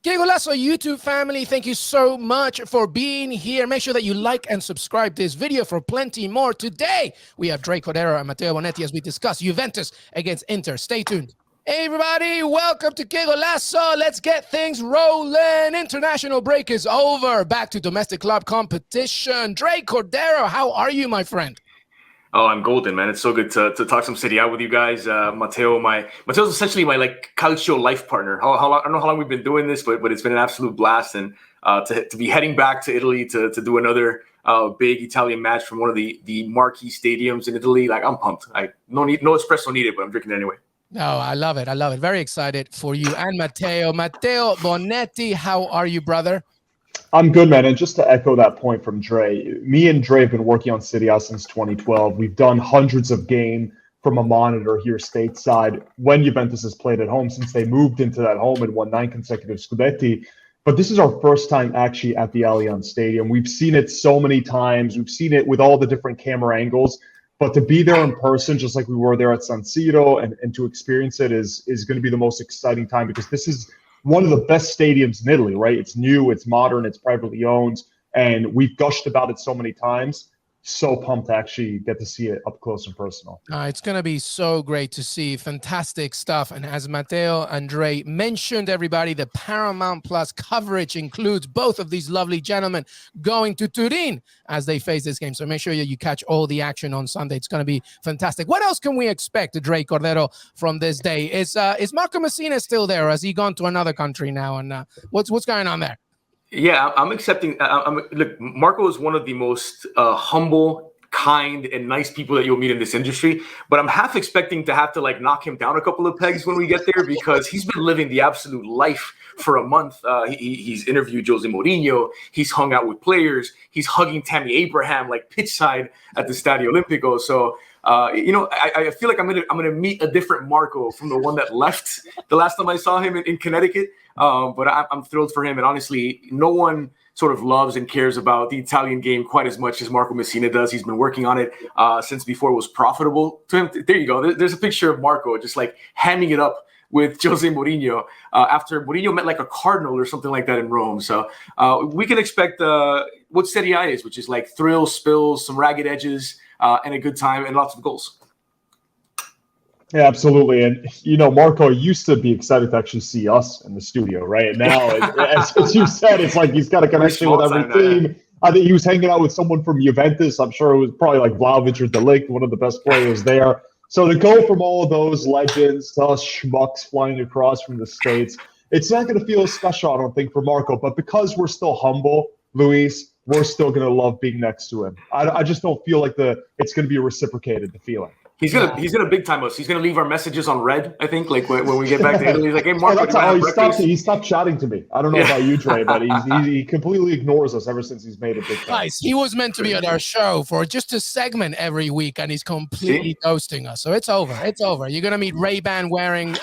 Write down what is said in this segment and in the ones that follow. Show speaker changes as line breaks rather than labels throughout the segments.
Qué Golazo YouTube family, thank you so much for being here. Make sure that you like and subscribe this video for plenty more. Today, we have Cordero and Matteo Bonetti as we discuss Juventus against Inter. Stay tuned. Hey everybody, welcome to Qué Golazo. Let's get things rolling. International break is over. Back to domestic club competition. Cordero, how are you, my friend?
Oh, I'm golden, man. It's so good to talk some Serie A with you guys. Matteo's essentially my calcio life partner. How long, I don't know how long we've been doing this, but it's been an absolute blast. And to be heading back to Italy to do another big Italian match from one of the marquee stadiums in Italy, I'm pumped. No espresso needed, but I'm drinking it anyway.
No, I love it. I love it. Very excited for you and Matteo. Matteo Bonetti, how are you, brother?
I'm good, man. And just to echo that point from Dre, me and Dre have been working on Serie A since 2012. We've done hundreds of games from a monitor here stateside when Juventus has played at home since they moved into that home and won 9 consecutive Scudetti. But this is our first time actually at the Allianz Stadium. We've seen it so many times. We've seen it with all the different camera angles. But to be there in person, just like we were there at San Siro, and to experience it is going to be the most exciting time, because this is one of the best stadiums in Italy, right? It's new, it's modern, it's privately owned, and we've gushed about it so many times. So pumped to actually get to see it up close and personal.
It's going to be so great to see. Fantastic stuff. And as Matteo and Dre mentioned, everybody, the Paramount Plus coverage includes both of these lovely gentlemen going to Turin as they face this game. So make sure you catch all the action on Sunday. It's going to be fantastic. What else can we expect, Dre Cordero, from this day? Is Marco Messina still there, or has he gone to another country now? And what's going on there?
Yeah, I'm accepting. Look, Marco is one of the most humble, kind, and nice people that you'll meet in this industry. But I'm half expecting to have to knock him down a couple of pegs when we get there, because he's been living the absolute life for a month. He's interviewed Jose Mourinho. He's hung out with players. He's hugging Tammy Abraham pitch side at the Stadio Olimpico. So I feel like I'm gonna meet a different Marco from the one that left the last time I saw him in Connecticut. But I'm thrilled for him. And honestly, no one sort of loves and cares about the Italian game quite as much as Marco Messina does. He's been working on it since before it was profitable to him. There you go. There's a picture of Marco just handing it up with Jose Mourinho after Mourinho met a cardinal or something like that in Rome. So we can expect what Serie A is, which is thrills, spills, some ragged edges, and a good time and lots of goals.
Yeah, absolutely. And, Marco used to be excited to actually see us in the studio, right? And now, as you said, it's he's got a connection with every team. I think he was hanging out with someone from Juventus. I'm sure it was probably Vlahovic or Dybala, one of the best players there. So to go from all of those legends to us schmucks flying across from the States, it's not going to feel special, I don't think, for Marco. But because we're still humble, Luis, we're still going to love being next to him. I just don't feel like it's going to be reciprocated, the feeling.
He's gonna big time us. He's gonna leave our messages on red, I think. When we get back to Italy, he's hey Marco,
he stopped chatting to me. I don't know about you, Dre, but he completely ignores us ever since he's made it big time.
Nice. He was meant to be at our show for just a segment every week, and he's completely ghosting us. So it's over. It's over. You're gonna meet Ray-Ban wearing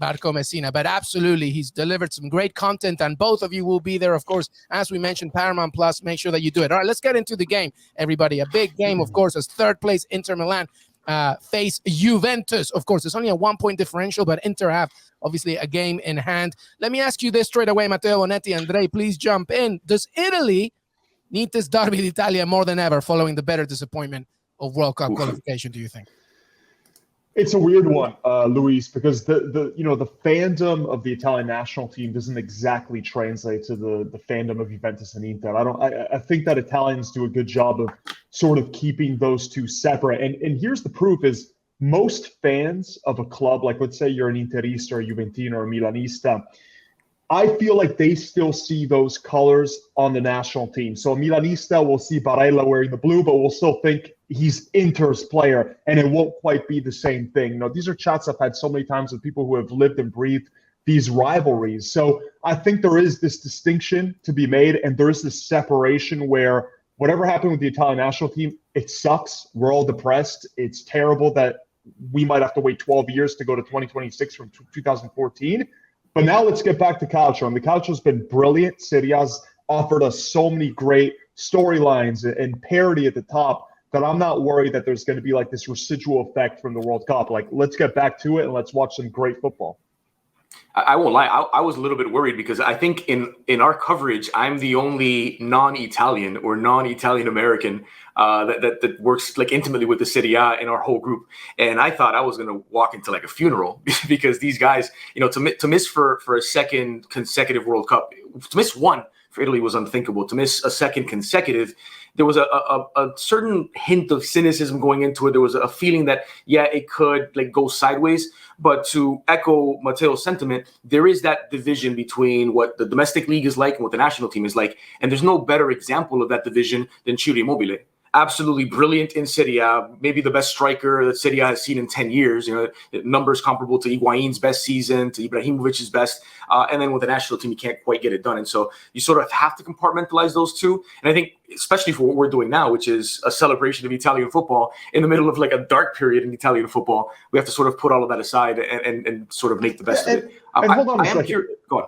Marco Messina, but absolutely, he's delivered some great content, and both of you will be there, of course, as we mentioned, Paramount Plus. Make sure that you do it. All right, let's get into the game, everybody. A big game, of course, as third place Inter Milan face Juventus. Of course, it's only a 1-point differential, but Inter have obviously a game in hand. Let me ask you this straight away, Matteo Bonetti, Andre, please jump in. Does Italy need this Derby d'Italia more than ever following the better disappointment of World Cup qualification, do you think?
It's a weird one, Luis, because the fandom of the Italian national team doesn't exactly translate to the fandom of Juventus and Inter. I think that Italians do a good job of sort of keeping those two separate. And here's the proof: is most fans of a club, let's say you're an Interista or a Juventino or a Milanista, I feel like they still see those colors on the national team. So a Milanista will see Barella wearing the blue, but will still think he's Inter's player, and it won't quite be the same thing. These are chats I've had so many times with people who have lived and breathed these rivalries. So I think there is this distinction to be made, and there is this separation where whatever happened with the Italian national team, it sucks. We're all depressed. It's terrible that we might have to wait 12 years to go to 2026 from 2014. But now let's get back to calcio. And the calcio's been brilliant. Serie A's offered us so many great storylines and parity at the top that I'm not worried that there's going to be this residual effect from the World Cup. Let's get back to it and let's watch some great football.
I won't lie. I was a little bit worried because I think in our coverage, I'm the only non-Italian or non-Italian American that works like intimately with the Serie A in our whole group. And I thought I was going to walk into like a funeral because these guys, to miss for a second consecutive World Cup, to miss one for Italy was unthinkable. To miss a second consecutive, there was a certain hint of cynicism going into it. There was a feeling that, it could like go sideways. But to echo Matteo's sentiment, there is that division between what the domestic league is like and what the national team is like. And there's no better example of that division than Ciro Immobile. Absolutely brilliant in Serie A, maybe the best striker that Serie A has seen in 10 years. Numbers comparable to Higuain's best season, to Ibrahimovic's best. And then with the national team, you can't quite get it done. And so you sort of have to compartmentalize those two. And I think, especially for what we're doing now, which is a celebration of Italian football in the middle of like a dark period in Italian football, we have to sort of put all of that aside and sort of make the best of it.
And hold on a second.
Go on.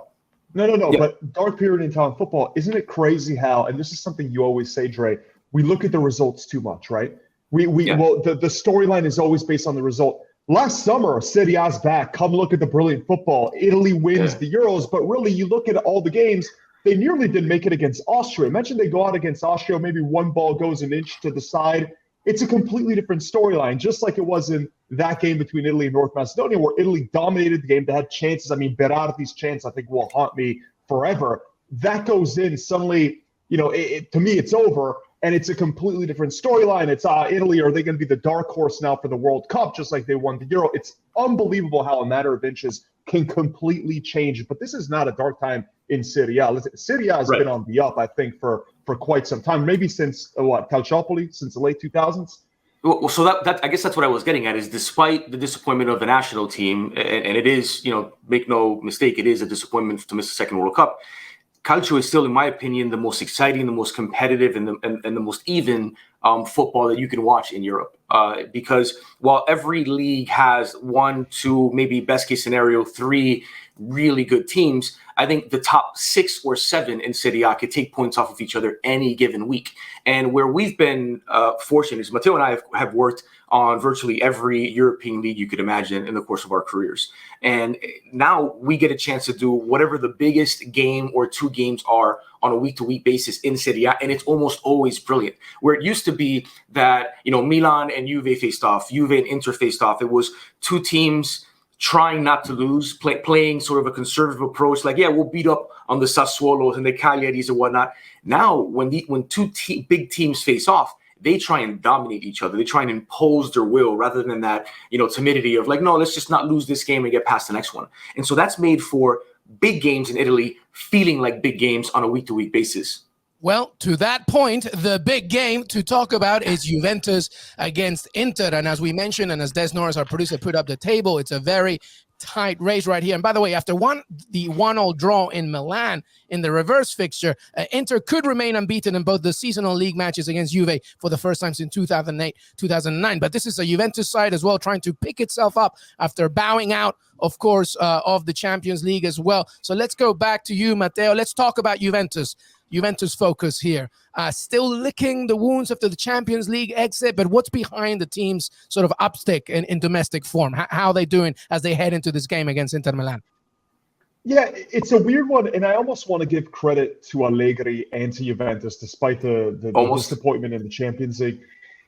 No.
Yeah.
But dark period in Italian football, isn't it crazy how, and this is something you always say, Dre, we look at the results too much, right? Well, the storyline is always based on the result. Last summer, Serie A's back. Come look at the brilliant football. Italy wins the Euros, but really, you look at all the games, they nearly didn't make it against Austria. Imagine they go out against Austria, maybe one ball goes an inch to the side. It's a completely different storyline, just like it was in that game between Italy and North Macedonia, where Italy dominated the game. They had chances. I mean, Berardi's chance, I think, will haunt me forever. That goes in, suddenly, to me, it's over. And it's a completely different storyline. It's Italy, are they going to be the dark horse now for the World Cup, just like they won the Euro? It's unbelievable how a matter of inches can completely change. But this is not a dark time in Serie A. Listen, Serie A has been on the up, I think, for quite some time, maybe since, Calciopoli, since the late 2000s?
Well, so that I guess that's what I was getting at, is despite the disappointment of the national team, and it is, make no mistake, it is a disappointment to miss the second World Cup. Calcio is still, in my opinion, the most exciting, the most competitive, and the most even football that you can watch in Europe. Because while every league has 1, 2, maybe best case scenario, 3 really good teams, I think the top 6 or 7 in Serie A could take points off of each other any given week. And where we've been fortunate is Matteo and I have worked on virtually every European league you could imagine in the course of our careers. And now we get a chance to do whatever the biggest game or 2 games are on a week-to-week basis in Serie A, and it's almost always brilliant. Where it used to be that, Milan and Juve faced off, Juve and Inter faced off. It was 2 teams trying not to lose, playing sort of a conservative approach, like, we'll beat up on the Sassuolos and the Cagliaris and whatnot. Now, when 2 big teams face off, they try and dominate each other. They try and impose their will rather than that, timidity of like, no, let's just not lose this game and get past the next one. And so that's made for big games in Italy feeling like big games on a week-to-week basis.
Well, to that point, the big game to talk about is Juventus against Inter. And as we mentioned, and as Des Norris, our producer, put up the table, it's a very tight race right here. And by the way, after the 1-1 draw in Milan in the reverse fixture, Inter could remain unbeaten in both the seasonal league matches against Juve for the first time since 2008, 2009. But this is a Juventus side as well, trying to pick itself up after bowing out, of course, of the Champions League as well. So let's go back to you, Matteo. Let's talk about Juventus focus here. Still licking the wounds after the Champions League exit, but what's behind the team's sort of uptick in domestic form? How are they doing as they head into this game against Inter Milan?
Yeah, it's a weird one, and I almost want to give credit to Allegri and to Juventus, despite the disappointment in the Champions League.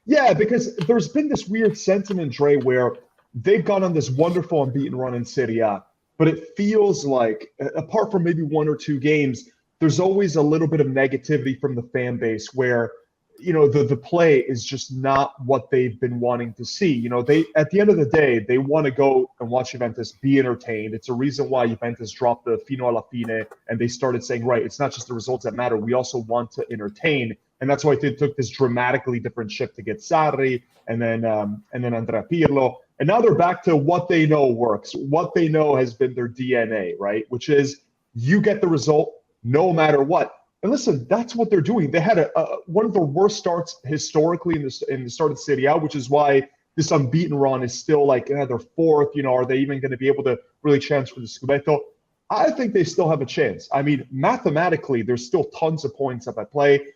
Yeah, because there's been this weird sentiment, Dre, where they've gone on this wonderful unbeaten run in Serie A, but it feels like, apart from maybe 1 or 2 games, there's always a little bit of negativity from the fan base where, the play is just not what they've been wanting to see. They, at the end of the day, they want to go and watch Juventus be entertained. It's a reason why Juventus dropped the fino alla fine, and they started saying, right, it's not just the results that matter. We also want to entertain. And that's why they took this dramatically different shift to get Sarri and then Andrea Pirlo. And now they're back to what they know works. What they know has been their DNA, right? Which is you get the result no matter what. And listen, that's what they're doing. They had one of the worst starts historically in the start of Serie A, which is why this unbeaten run is still like they're 4th. Are they even going to be able to really chance for the Scudetto? I think they still have a chance. I mean, mathematically, there's still tons of points up at play.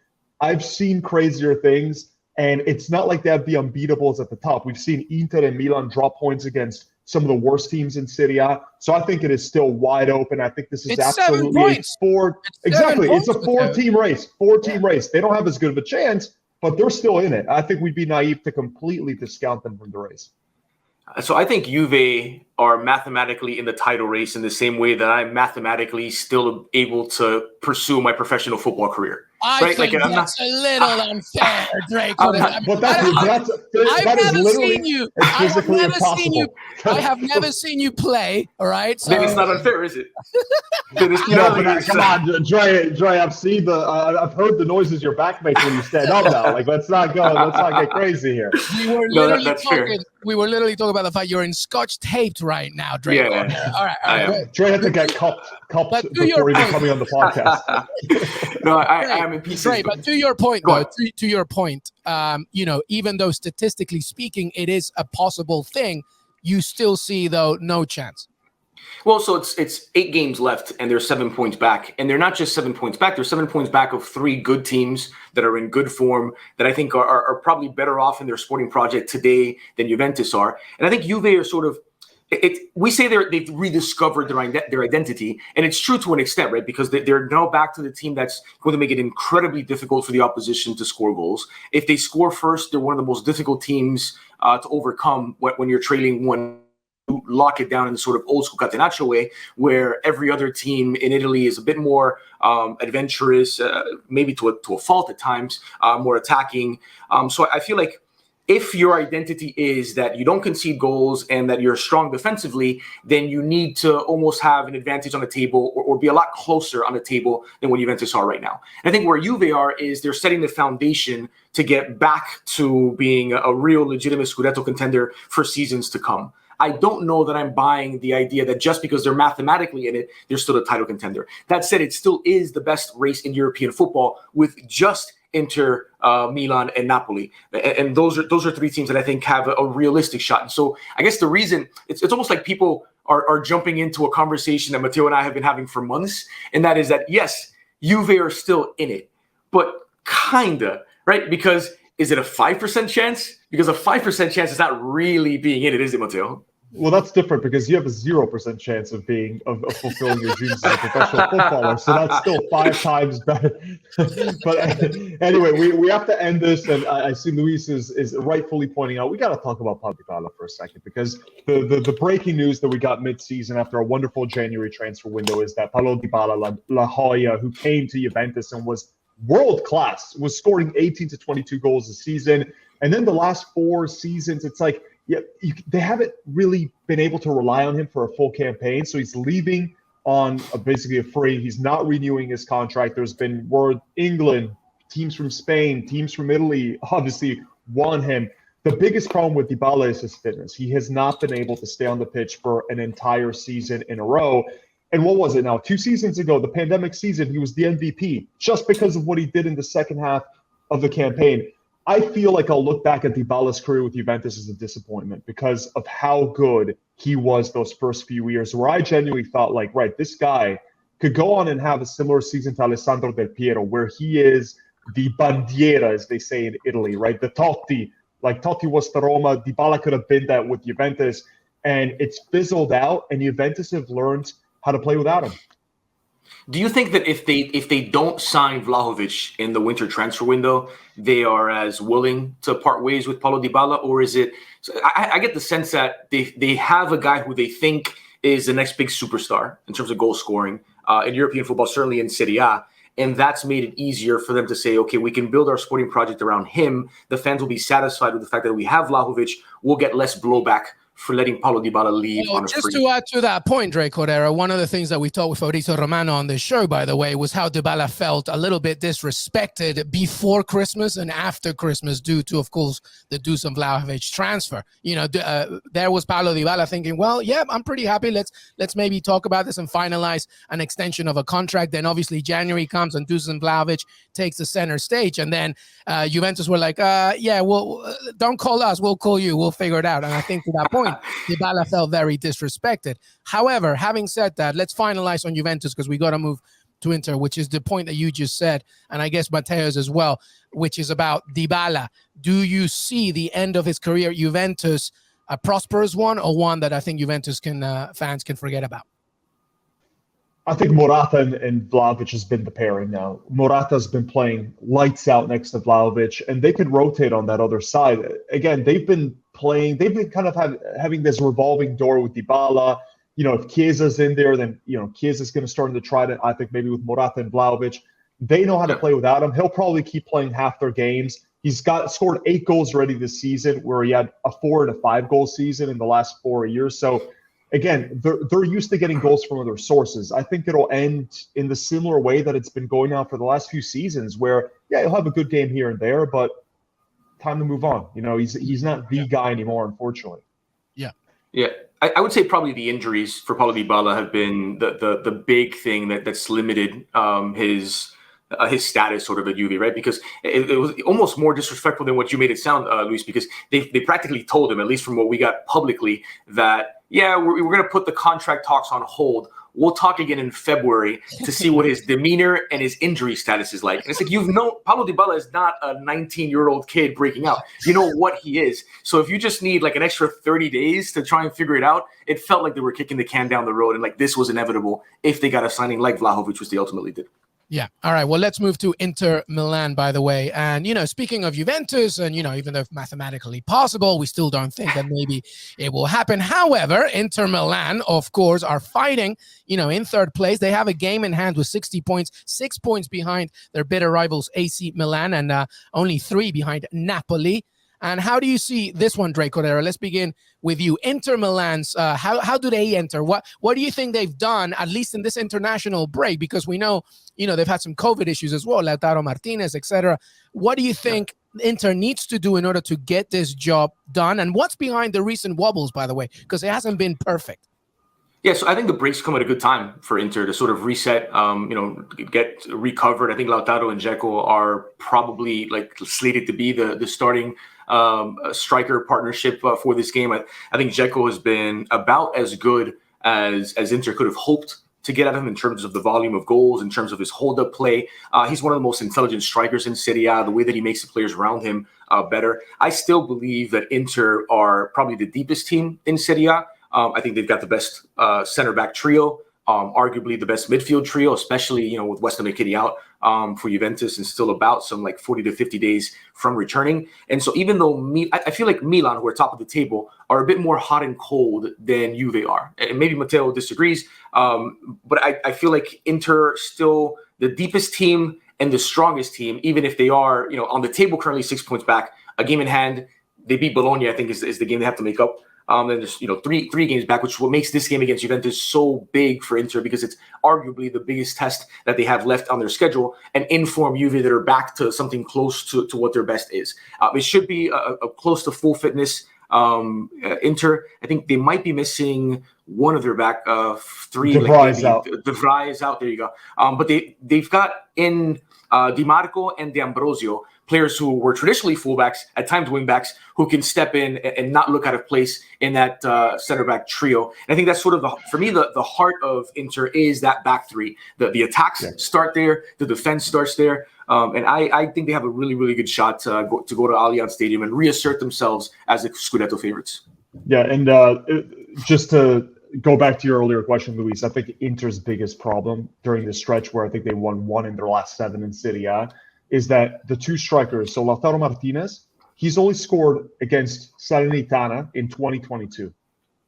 I've seen crazier things, and it's not like they have the unbeatables at the top. We've seen Inter and Milan drop points against some of the worst teams in Serie A. So I think it is still wide open. I think this is absolutely a it's a four-team race. Race. They don't have as good of a chance, but they're still in it. I think we'd be naive to completely discount them from the race.
So I think Juve are mathematically in the title race in the same way that I'm mathematically still able to pursue my professional football career.
I think that's a little unfair, Drake. I have never seen you play. All right,
so then it's not unfair, is it?
Come on, Dre. I've heard the noises your back makes when you stand up now. Like, let's not get crazy here.
We were literally talking about the fact you're in Scotch taped right now, Drake.
Yeah.
All right.
Dre had to get cupped before even coming on the podcast.
No, I am in pieces.
Right, but to your point, even though statistically speaking, it is a possible thing, you still see, though, no chance.
Well, so it's 8 games left, and they're 7 points back. And they're not just 7 points back. They're 7 points back of 3 good teams that are in good form, that I think are probably better off in their sporting project today than Juventus are. And I think Juve are sort of we say they've rediscovered their identity, and it's true to an extent, right? Because they're now back to the team that's going to make it incredibly difficult for the opposition to score goals. If they score first, they're one of the most difficult teams to overcome when you're trailing one. Lock it down in the sort of old school Catenaccio way, where every other team in Italy is a bit more adventurous, maybe to a fault at times, more attacking. So I feel like if your identity is that you don't concede goals and that you're strong defensively, then you need to almost have an advantage on the table or be a lot closer on the table than what Juventus are right now. And I think where Juve are is they're setting the foundation to get back to being a real legitimate Scudetto contender for seasons to come. I don't know that I'm buying the idea that just because they're mathematically in it, they're still a title contender. That said, it still is the best race in European football with just Inter, Milan, and Napoli. And those are 3 teams that I think have a realistic shot. And so I guess the reason, it's almost like people are jumping into a conversation that Matteo and I have been having for months, and that is that, yes, Juve are still in it, but kinda, right? Because is it a 5% chance? Because a 5% chance is not really being in it, is it, Matteo?
Well, that's different because you have a 0% chance of fulfilling your dreams as a professional footballer. So that's still 5 times better. But anyway, we have to end this, and I see Luis is rightfully pointing out we got to talk about Dybala for a second, because the breaking news that we got mid-season after a wonderful January transfer window is that Paulo Dybala, La Joya, who came to Juventus and was world class, was scoring 18 to 22 goals a season, and then the last 4 seasons, it's like, they haven't really been able to rely on him for a full campaign. So he's leaving on basically a free. He's not renewing his contract. There's been word England, teams from Spain, teams from Italy, obviously want him. The biggest problem with Dybala is his fitness. He has not been able to stay on the pitch for an entire season in a row. And what was it now? 2 seasons ago, the pandemic season, he was the MVP just because of what he did in the second half of the campaign. I feel like I'll look back at Dybala's career with Juventus as a disappointment because of how good he was those first few years, where I genuinely thought, like, right, this guy could go on and have a similar season to Alessandro Del Piero, where he is the bandiera, as they say in Italy, right? The Totti, like Totti was to Roma. Dybala could have been that with Juventus, and it's fizzled out, and Juventus have learned how to play without him.
Do you think that if they don't sign Vlahovic in the winter transfer window, they are as willing to part ways with Paulo Dybala, or is it? I get the sense that they have a guy who they think is the next big superstar in terms of goal scoring in European football, certainly in Serie A, and that's made it easier for them to say, okay, we can build our sporting project around him. The fans will be satisfied with the fact that we have Vlahovic. We'll get less blowback for letting Paulo Dybala leave on a free.
Just to add to that point, Drake Cordero, one of the things that we talked with Fabrizio Romano on this show, by the way, was how Dybala felt a little bit disrespected before Christmas and after Christmas due to, of course, the Dusan Vlahovic transfer. There was Paulo Dybala thinking, well, yeah, I'm pretty happy. Let's maybe talk about this and finalize an extension of a contract. Then obviously January comes and Dusan Vlahovic takes the center stage. And then Juventus were like, don't call us. We'll call you. We'll figure it out. And I think to that point, Dybala felt very disrespected. However, having said that, let's finalize on Juventus because we got to move to Inter, which is the point that you just said, and I guess Matteo's as well, which is about Dybala. Do you see the end of his career at Juventus a prosperous one, or one that I think Juventus fans can forget about?
I think Morata and Vlahovic has been the pairing now. Morata's been playing lights out next to Vlahovic, and they can rotate on that other side. Again, they've been kind of having this revolving door with Dybala. If Chiesa's in there, then, Chiesa's going to start to try to, I think, maybe with Morata and Vlahovic. They know how to play without him. He'll probably keep playing half their games. He's scored 8 goals already this season, where he had a 4 and a 5 goal season in the last 4 years. So, again, they're used to getting goals from other sources. I think it'll end in the similar way that it's been going on for the last few seasons, where, he'll have a good game here and there, but time to move on. He's not the guy anymore, unfortunately.
Yeah. I would say probably the injuries for Paulo Dybala have been the big thing that's limited his status sort of at Juve, right? Because it was almost more disrespectful than what you made it sound, Luis, because they practically told him, at least from what we got publicly, that, we're going to put the contract talks on hold. We'll talk again in February to see what his demeanor and his injury status is like. And it's like, Paulo Dybala is not a 19-year-old kid breaking out. You know what he is. So if you just need like an extra 30 days to try and figure it out, it felt like they were kicking the can down the road, and like this was inevitable if they got a signing like Vlahovic, which they ultimately did.
Yeah. All right. Well, let's move to Inter Milan, by the way. And, speaking of Juventus, and, even though mathematically possible, we still don't think that maybe it will happen. However, Inter Milan, of course, are fighting, in third place. They have a game in hand with 60 points, 6 points behind their bitter rivals AC Milan, and only 3 behind Napoli. And how do you see this one, Cordero? Let's begin with you. Inter Milan's, how do they enter? What do you think they've done, at least in this international break? Because we know, they've had some COVID issues as well, Lautaro Martinez, etc. What do you think Inter needs to do in order to get this job done? And what's behind the recent wobbles, by the way? Because it hasn't been perfect.
Yeah, so I think the breaks come at a good time for Inter to sort of reset, get recovered. I think Lautaro and Dzeko are probably slated to be the starting striker partnership for this game. I think Dzeko has been about as good as Inter could have hoped to get at him in terms of the volume of goals, in terms of his hold-up play. He's one of the most intelligent strikers in Serie A, the way that he makes the players around him better. I still believe that Inter are probably the deepest team in Serie A. I think they've got the best center-back trio, arguably the best midfield trio, especially, with Weston McKennie out for Juventus and still about some 40 to 50 days from returning. And so even though I feel like Milan, who are top of the table, are a bit more hot and cold than Juve are. And maybe Matteo disagrees, but I feel like Inter still the deepest team and the strongest team, even if they are, on the table currently 6 points back, a game in hand. They beat Bologna, I think, is the game they have to make up. Then there's three games back, which is what makes this game against Juventus so big for Inter, because it's arguably the biggest test that they have left on their schedule, and inform Juve that are back to something close to what their best is. It should be a close to full fitness Inter. I think they might be missing one of their back three.
De Vrij is out.
De Vrij is out. There you go. But they've got in Di Marco and D'Ambrosio, players who were traditionally fullbacks, at times wingbacks, who can step in and not look out of place in that center back trio. And I think that's sort of for me the heart of Inter is that back three. The attacks start there, the defense starts there, and I think they have a really, really good shot to go to Allianz Stadium and reassert themselves as the Scudetto favorites.
Yeah, and just to go back to your earlier question, Luis, I think Inter's biggest problem during this stretch, where I think they won 1 in their last 7 in Serie A, is that the two strikers, so Lautaro Martinez, he's only scored against Salernitana in 2022.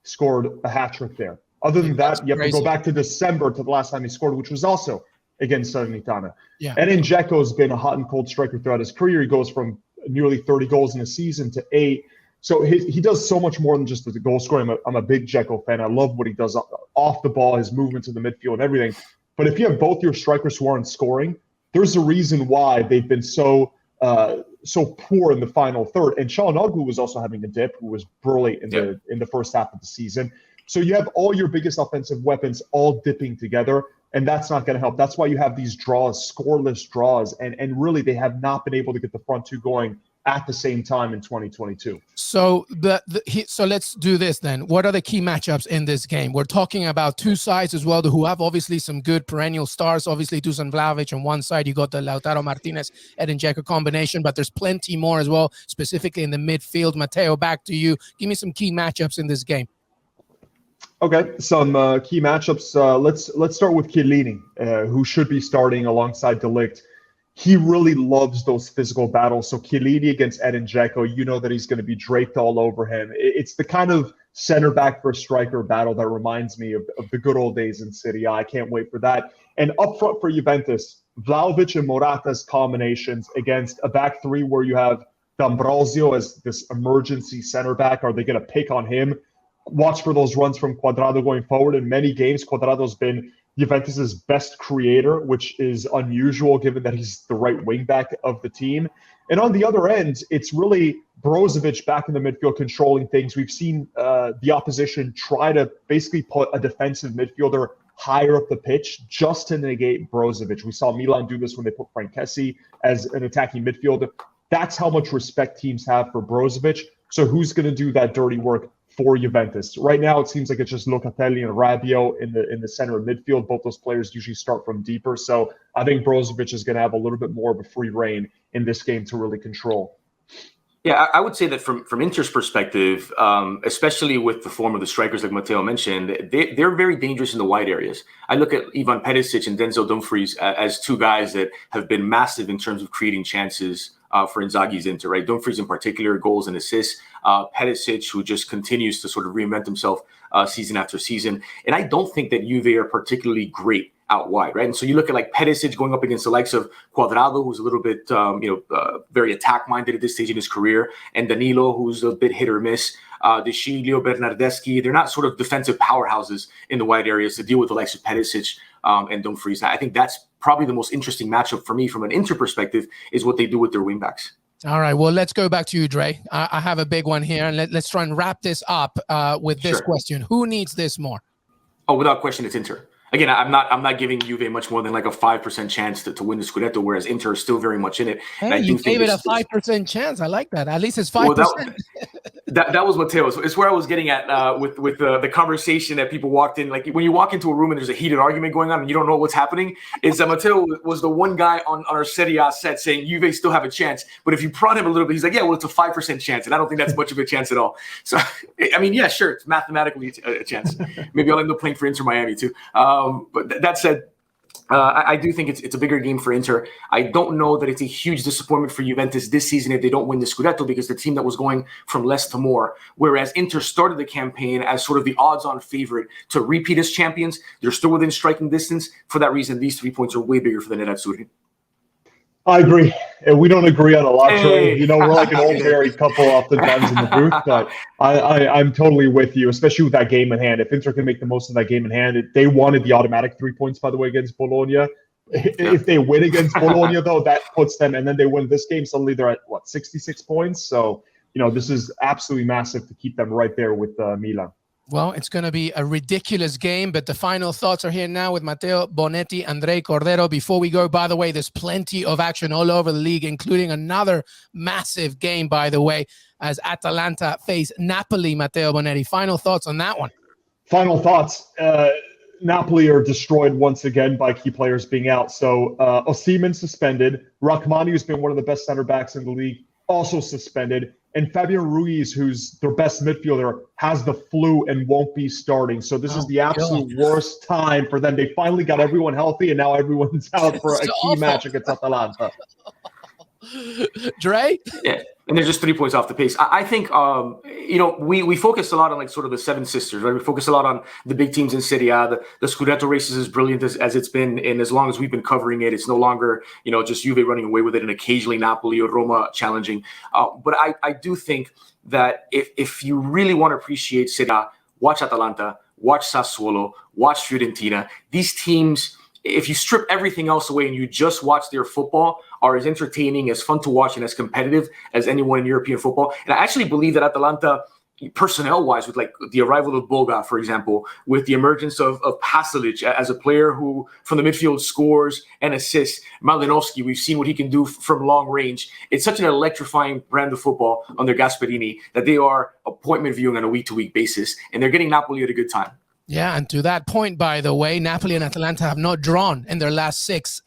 Scored a hat-trick there. Other than that, you have to go back to December to the last time he scored, which was also against Salernitana. Yeah. And then Dzeko's been a hot and cold striker throughout his career. He goes from nearly 30 goals in a season to 8. So he does so much more than just the goal scoring. I'm a big Dzeko fan. I love what he does off the ball, his movement to the midfield and everything. But if you have both your strikers who aren't scoring, there's a reason why they've been so poor in the final third. And Çalhanoğlu was also having a dip, who was brilliant in the first half of the season. So you have all your biggest offensive weapons all dipping together, and that's not going to help. That's why you have these draws, scoreless draws, and really they have not been able to get the front two going at the same time in 2022.
So so let's do this then. What are the key matchups in this game? We're talking about two sides as well who have obviously some good perennial stars. Obviously, Dusan Vlahovic on one side. You got the Lautaro Martinez, Edin Dzeko combination, but there's plenty more as well, specifically in the midfield. Matteo, back to you. Give me some key matchups in this game.
Okay, some key matchups. Let's start with Chiellini, who should be starting alongside De Ligt. He really loves those physical battles. So Chiellini against Edin Dzeko, you know that he's going to be draped all over him. It's the kind of center back for striker battle that reminds me of the good old days in Serie A. I can't wait for that. And up front for Juventus, Vlahovic and Morata's combinations against a back three where you have D'Ambrosio as this emergency center back. Are they going to pick on him? Watch for those runs from Quadrado going forward. In many games, Quadrado's been Juventus's best creator, which is unusual given that he's the right wing back of the team. And on the other end, it's really Brozovic back in the midfield controlling things. We've seen the opposition try to basically put a defensive midfielder higher up the pitch just to negate Brozovic. We saw Milan do this when they put Frankesi as an attacking midfielder. That's how much respect teams have for Brozovic. So who's going to do that dirty work for Juventus? Right now, it seems like it's just Locatelli and Rabiot in the center of midfield. Both those players usually start from deeper. So I think Brozovic is going to have a little bit more of a free reign in this game to really control.
Yeah, I would say that from Inter's perspective, especially with the form of the strikers like Matteo mentioned, they're very dangerous in the wide areas. I look at Ivan Perisic and Denzel Dumfries as two guys that have been massive in terms of creating chances for Inzaghi's Inter, right? Dumfries in particular, goals and assists. Perisic, who just continues to sort of reinvent himself season after season. And I don't think that Juve are particularly great out wide, right? And so you look at like Perisic going up against the likes of Quadrado, who's a little bit, very attack-minded at this stage in his career, and Danilo, who's a bit hit or miss. De Sciglio, Bernardeschi, they're not sort of defensive powerhouses in the wide areas to deal with the likes of Perisic and Dumfries. I think that's probably the most interesting matchup for me from an Inter perspective is what they do with their wingbacks.
All right, well, let's go back to you, Dre. I have a big one here, and let's try and wrap this up with this question. Who needs this more?
Oh, without question, it's Inter. Again, I'm not giving Juve much more than like a 5% chance to win the Scudetto, whereas Inter is still very much in it.
Hey, you gave it a 5% chance. I like that. At least it's 5%.
Well, that was Matteo. So it's where I was getting at with the conversation that people walked in. Like when you walk into a room and there's a heated argument going on and you don't know what's happening, is that Matteo was the one guy on our Serie A set saying Juve still have a chance. But if you prod him a little bit, he's like, yeah, well, it's a 5% chance. And I don't think that's much of a chance at all. So, I mean, yeah, sure, it's mathematically a chance. Maybe I'll end up playing for Inter Miami too. But that said, I do think it's a bigger game for Inter. I don't know that it's a huge disappointment for Juventus this season if they don't win the Scudetto, because the team that was going from less to more, whereas Inter started the campaign as sort of the odds-on favorite to repeat as champions. They're still within striking distance. For that reason, these 3 points are way bigger for the Nerazzurri.
I agree. And we don't agree on a lot. Hey. We're like an old married couple oftentimes in the booth, but I'm totally with you, especially with that game in hand. If Inter can make the most of that game in hand, they wanted the automatic 3 points, by the way, against Bologna. Yeah. If they win against Bologna, though, that puts them, and then they win this game, suddenly they're at, 66 points? So, this is absolutely massive to keep them right there with Milan.
Well, it's going to be a ridiculous game, but the final thoughts are here now with Matteo, Bonetti, Andrei, Cordero. Before we go, by the way, there's plenty of action all over the league, including another massive game, by the way, as Atalanta face Napoli. Matteo, Bonetti, final thoughts on that one?
Final thoughts. Napoli are destroyed once again by key players being out. So Osimhen suspended. Rachmani, who's been one of the best center backs in the league, also suspended. And Fabian Ruiz, who's their best midfielder, has the flu and won't be starting. So this is the absolute worst time for them. They finally got everyone healthy, and now everyone's out for a key match against Atalanta.
Dre?
Yeah, and they're just 3 points off the pace. I think, we focus a lot on like sort of the Seven Sisters, right? We focus a lot on the big teams in Serie A. The Scudetto race is as brilliant as it's been, and as long as we've been covering it, it's no longer, just Juve running away with it and occasionally Napoli or Roma challenging. But I do think that if you really want to appreciate Serie A, watch Atalanta, watch Sassuolo, watch Fiorentina. These teams, if you strip everything else away and you just watch their football, are as entertaining, as fun to watch, and as competitive as anyone in European football. And I actually believe that Atalanta, personnel-wise, with like the arrival of Boga, for example, with the emergence of Pasalic as a player who from the midfield scores and assists. Malinowski, we've seen what he can do from long range. It's such an electrifying brand of football under Gasperini that they are appointment viewing on a week-to-week basis, and they're getting Napoli at a good time.
Yeah, and to that point, by the way, Napoli and Atalanta have not drawn in their last 6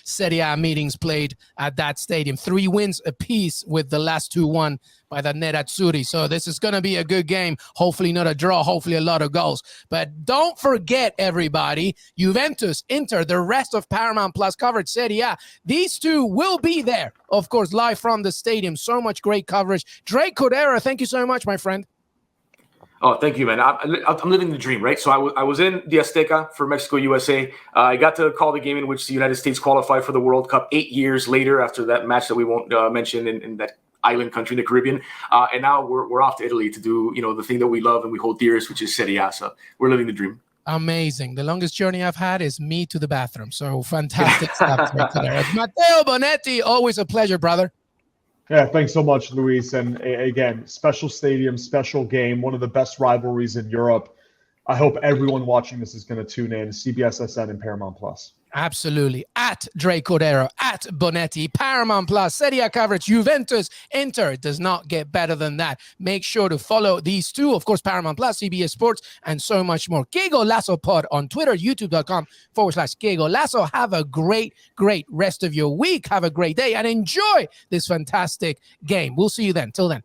Serie A meetings played at that stadium. 3 wins apiece, with the last 2 won by the Nerazzurri. So this is going to be a good game. Hopefully not a draw. Hopefully a lot of goals. But don't forget, everybody, Juventus, Inter, the rest of Paramount Plus coverage, Serie A. These 2 will be there, of course, live from the stadium. So much great coverage. Cordero, thank you so much, my friend.
Oh, thank you, man. I'm living the dream, right? So I was in the Azteca for Mexico, USA. I got to call the game in which the United States qualified for the World Cup 8 years later after that match that we won't mention in that island country in the Caribbean. And now we're off to Italy to do, the thing that we love and we hold dearest, which is Serie A. So we're living the dream.
Amazing. The longest journey I've had is me to the bathroom. So fantastic stuff right there. Matteo Bonetti, always a pleasure, brother.
Yeah, thanks so much, Luis. And again, special stadium, special game, one of the best rivalries in Europe. I hope everyone watching this is going to tune in. CBSSN and Paramount Plus.
Absolutely. At Cordero, at Bonetti, Paramount Plus, Serie A coverage, Juventus, Inter. It does not get better than that. Make sure to follow these 2, of course, Paramount Plus, CBS Sports, and so much more. Qué Golazo Pod on Twitter, youtube.com/Qué Golazo. Have a great rest of your week. Have a great day and enjoy this fantastic game. We'll see you then. Till then.